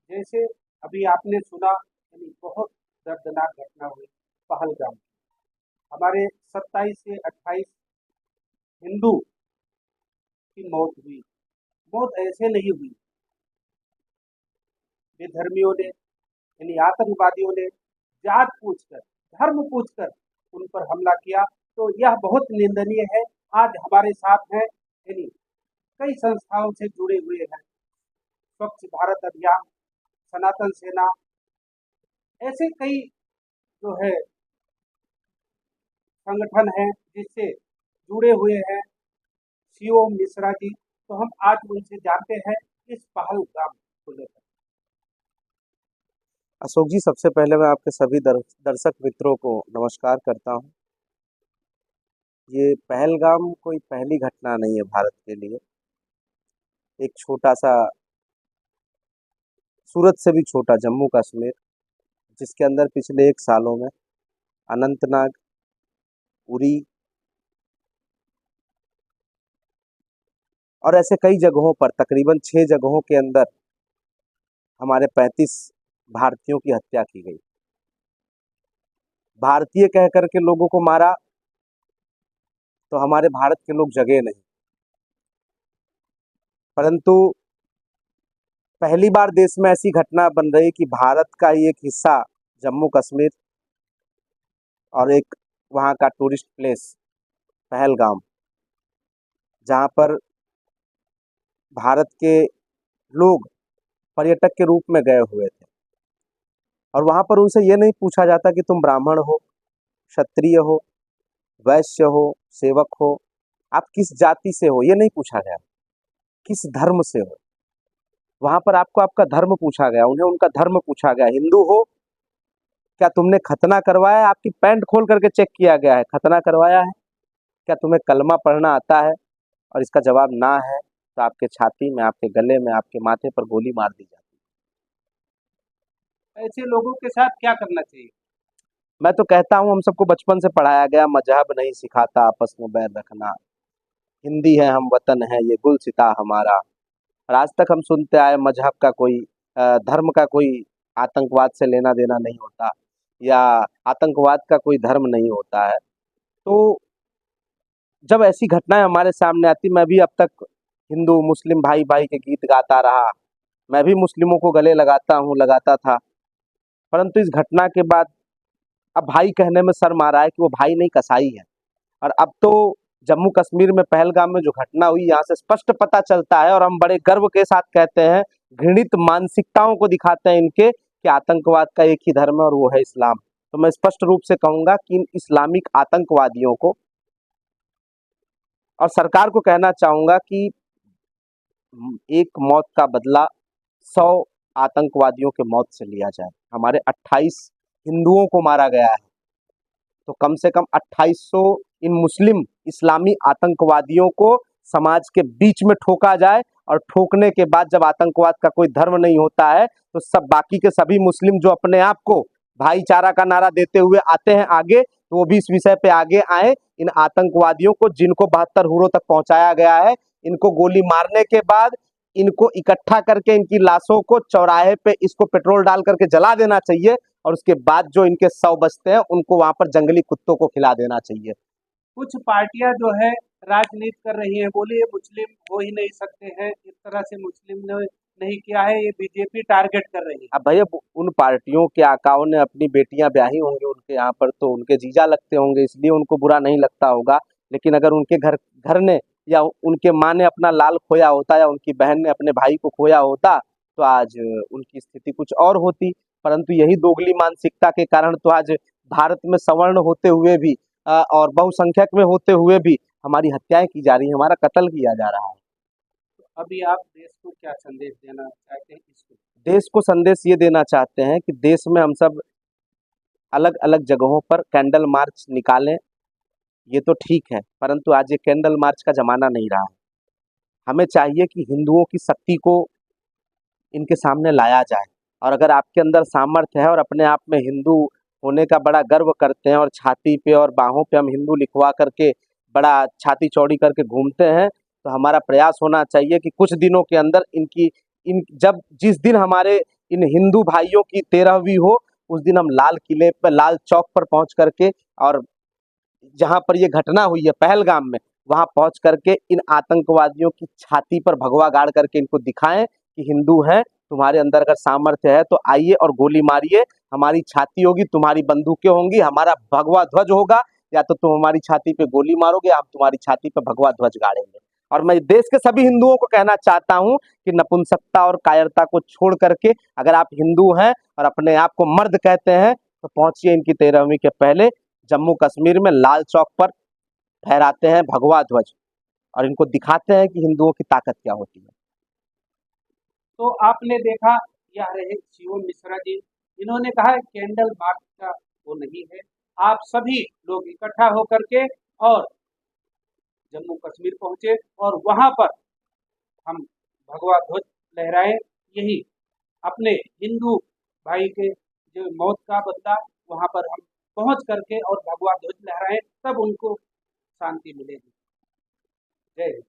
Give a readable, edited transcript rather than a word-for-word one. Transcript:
जैसे अभी आपने सुना, यानी बहुत दर्दनाक घटना हुई पहलगाम की। हमारे 27 से 28 हिंदू की मौत हुई। मौत ऐसे नहीं हुई, बेधर्मियों ने यानी आतंकवादियों ने जात पूछकर, धर्म पूछकर उन पर हमला किया। तो यह बहुत निंदनीय है। आज हमारे साथ हैं, यानी कई संस्थाओं से जुड़े हुए हैं, स्वच्छ भारत अभियान, सनातन सेना, ऐसे कई जो है संगठन हैं जिससे जुड़े हुए हैं, सीओ मिश्रा जी। तो हम आज उनसे जानते हैं इस पहलगाम को लेकर। अशोक जी, सबसे पहले मैं आपके सभी दर्शक मित्रों को नमस्कार करता हूं। ये पहलगाम कोई पहली घटना नहीं है भारत के लिए। एक छोटा सा, सूरत से भी छोटा जम्मू कश्मीर, जिसके अंदर पिछले 1 सालों में अनंतनाग, उरी और ऐसे कई जगहों पर, तकरीबन 6 जगहों के अंदर हमारे 35 भारतीयों की हत्या की गई। भारतीय कह करके लोगों को मारा तो हमारे भारत के लोग जगे नहीं, परंतु पहली बार देश में ऐसी घटना बन रही कि भारत का ही एक हिस्सा, जम्मू कश्मीर, और एक वहाँ का टूरिस्ट प्लेस पहलगाम, जहाँ पर भारत के लोग पर्यटक के रूप में गए हुए थे, और वहाँ पर उनसे ये नहीं पूछा जाता कि तुम ब्राह्मण हो, क्षत्रिय हो, वैश्य हो, सेवक हो, आप किस जाति से हो, ये नहीं पूछा गया, किस धर्म से हो। वहाँ पर आपको आपका धर्म पूछा गया, उन्हें उनका धर्म पूछा गया। हिंदू हो, क्या तुमने खतना करवाया है? आपकी पैंट खोल करके चेक किया गया है, खतना करवाया है? क्या तुम्हें कलमा पढ़ना आता है? और इसका जवाब ना है तो आपके छाती में, आपके गले में, आपके माथे पर गोली मार दी जाती ऐसे लोगों के साथ क्या करना चाहिए? है। मैं तो कहता हूँ, हम सबको बचपन से पढ़ाया गया, मजहब नहीं सिखाता आपस में बैर रखना, हिंदी है हम, वतन है ये गुलसिता हमारा। और आज तक हम सुनते आए, मजहब का कोई, धर्म का कोई आतंकवाद से लेना देना नहीं होता, या आतंकवाद का कोई धर्म नहीं होता है। तो जब ऐसी घटनाएं हमारे सामने आती, मैं भी अब तक हिंदू मुस्लिम भाई भाई के गीत गाता रहा, मैं भी मुस्लिमों को गले लगाता हूँ, लगाता था। परंतु इस घटना के बाद अब भाई कहने में शर्म आ रहा है कि वो भाई नहीं, कसाई है। और अब तो जम्मू कश्मीर में पहलगाम में जो घटना हुई, यहाँ से स्पष्ट पता चलता है, और हम बड़े गर्व के साथ कहते हैं, घृणित मानसिकताओं को दिखाते हैं इनके, कि आतंकवाद का एक ही धर्म है और वो है इस्लाम। तो मैं स्पष्ट रूप से कहूंगा कि इन इस्लामिक आतंकवादियों को, और सरकार को कहना चाहूंगा कि एक मौत का बदला 100 आतंकवादियों के मौत से लिया जाए। हमारे 28 हिंदुओं को मारा गया है, तो कम से कम 2800 इन मुस्लिम इस्लामी आतंकवादियों को समाज के बीच में ठोका जाए। और ठोकने के बाद जब आतंकवाद का कोई धर्म नहीं होता है, तो सब बाकी के सभी मुस्लिम जो अपने आप को भाईचारा का नारा देते हुए आते हैं आगे, तो वो भी इस विषय पे आगे आए। इन आतंकवादियों को, जिनको 72 हुरों तक पहुंचाया गया है, इनको गोली मारने के बाद इनको इकट्ठा करके, इनकी लाशों को चौराहे पे इसको पेट्रोल डाल करके जला देना चाहिए, और उसके बाद जो इनके शव बचते हैं उनको वहां पर जंगली कुत्तों को खिला देना चाहिए। कुछ पार्टियां जो है राजनीति कर रही हैं, बोली ये मुस्लिम हो ही नहीं सकते हैं, इस तरह से मुस्लिम ने नहीं किया है, ये बीजेपी टारगेट कर रही है। अब भैया, उन पार्टियों के आकाओं ने अपनी बेटियां ब्याही होंगी उनके यहाँ पर, तो उनके जीजा लगते होंगे, इसलिए उनको बुरा नहीं लगता होगा। लेकिन अगर उनके घर घर ने, या उनके माँ ने अपना लाल खोया होता, या उनकी बहन ने अपने भाई को खोया होता, तो आज उनकी स्थिति कुछ और होती। परंतु यही दोगली मानसिकता के कारण तो आज भारत में सवर्ण होते हुए भी, और बहुसंख्यक में होते हुए भी हमारी हत्याएं की जा रही है, हमारा कत्ल किया जा रहा है। तो अभी आप देश को क्या संदेश देना चाहते हैं इसको? देश को संदेश ये देना चाहते हैं कि देश में हम सब अलग अलग जगहों पर कैंडल मार्च निकालें, ये तो ठीक है, परंतु आज ये कैंडल मार्च का जमाना नहीं रहा है। हमें चाहिए कि हिंदुओं की शक्ति को इनके सामने लाया जाए। और अगर आपके अंदर सामर्थ्य है, और अपने आप में हिंदू होने का बड़ा गर्व करते हैं, और छाती पे और बाहों पे हम हिंदू लिखवा करके बड़ा छाती चौड़ी करके घूमते हैं, तो हमारा प्रयास होना चाहिए कि कुछ दिनों के अंदर इनकी, इन जब जिस दिन हमारे इन हिंदू भाइयों की 13वीं हो, उस दिन हम लाल किले पर, लाल चौक पर पहुंच करके, और जहां पर ये घटना हुई है पहलगाम में, वहां पहुंच करके इन आतंकवादियों की छाती पर भगवा गाड़ करके इनको दिखाएं कि हिंदू हैं, तुम्हारे अंदर अगर सामर्थ्य है तो आइए और गोली मारिए, हमारी छाती होगी, तुम्हारी बंदूकें होंगी, हमारा भगवा ध्वज होगा, या तो तुम हमारी छाती पे गोली मारोगे, हम तुम्हारी छाती पे भगवा ध्वज गाड़ेंगे। और मैं देश के सभी हिंदुओं को कहना चाहता हूं कि नपुंसकता और कायरता को छोड़ करके अगर आप हिंदू हैं और अपने आप को मर्द कहते हैं तो पहुंचिए इनकी 13वीं के पहले जम्मू कश्मीर में लाल चौक पर फहराते हैं भगवा ध्वज और इनको दिखाते हैं कि हिंदुओं की ताकत क्या होती है। तो आपने देखा, यह रहे शिवम मिश्रा जी। इन्होंने कहा कैंडल मार्च का वो नहीं है, आप सभी लोग इकट्ठा होकर के और जम्मू कश्मीर पहुंचे और वहां पर हम भगवा ध्वज लहराए। यही अपने हिंदू भाई के जो मौत का बदला वहां पर हम पहुंच करके और भगवा ध्वज लहराएं, तब उनको शांति मिलेगी। जय हिंद।